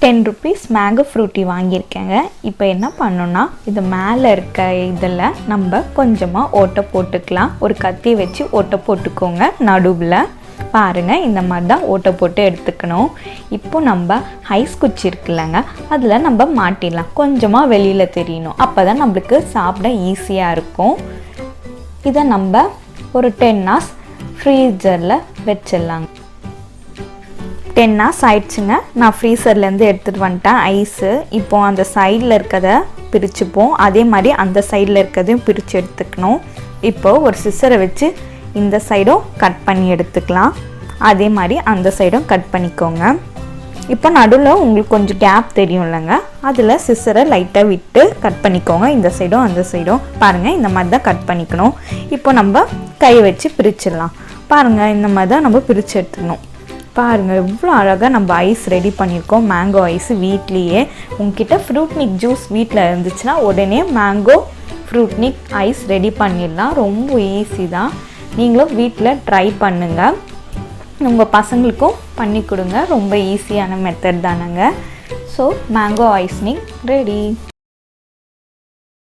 10 rupees mango Frooti வாங்கியிருக்கேங்க. இப்போ என்ன பண்ணணும்னா இது மேலே இருக்க இதில் நம்ம கொஞ்சமாக ஓட்டை போட்டுக்கலாம். ஒரு கத்தி வச்சு ஓட்டை போட்டுக்கோங்க. நடுவில் பாருங்கள் இந்த மாதிரி தான் ஓட்டை போட்டு எடுத்துக்கணும். இப்போ நம்ம ஐஸ் குச்சி இருக்குல்லங்க, அதில் நம்ம மாட்டிடலாம். கொஞ்சமாக வெளியில் தெரியணும், அப்போ தான் நம்மளுக்கு சாப்பிட ஈஸியாக இருக்கும். இதை நம்ம ஒரு 10 hours ஃப்ரீசரில் வச்சிடலாங்க. 10 hours ஆயிடுச்சுங்க. நான் ஃப்ரீசர்லேருந்து எடுத்துகிட்டு வந்துட்டேன் ஐஸு. இப்போ அந்த சைடில் இருக்கிறத பிரிச்சுப்போம், அதே மாதிரி அந்த சைடில் இருக்கிறதையும் பிரித்து எடுத்துக்கணும். இப்போது ஒரு சிசரை வச்சு இந்த சைடும் கட் பண்ணி எடுத்துக்கலாம், அதே மாதிரி அந்த சைடும் கட் பண்ணிக்கோங்க. இப்போ நடுவில் உங்களுக்கு கொஞ்சம் கேப் தெரியும் இல்லைங்க, அதில் சிசரை லைட்டாக விட்டு கட் பண்ணிக்கோங்க. இந்த சைடும் அந்த சைடும் பாருங்கள் இந்த மாதிரி தான் கட் பண்ணிக்கணும். இப்போ நம்ம கை வச்சு பிரிச்சிடலாம். பாருங்கள் இந்த மாதிரி தான் நம்ம பிரித்து எடுத்துக்கணும். பாருங்கள் எவ்வளோ அழகாக நம்ம ஐஸ் ரெடி பண்ணியிருக்கோம். மேங்கோ ஐஸ் வீட்லேயே. உங்ககிட்ட ஃப்ரூட்னிக் ஜூஸ் வீட்டில் இருந்துச்சுன்னா உடனே மேங்கோ ஃப்ரூட்னிக் ஐஸ் ரெடி பண்ணிடலாம். ரொம்ப ஈஸி தான், நீங்களும் வீட்டில் ட்ரை பண்ணுங்கள். உங்கள் பசங்களுக்கும் பண்ணி கொடுங்க. ரொம்ப ஈஸியான மெத்தட் தானங்க. ஸோ மேங்கோ ஐஸ்னிக் ரெடி.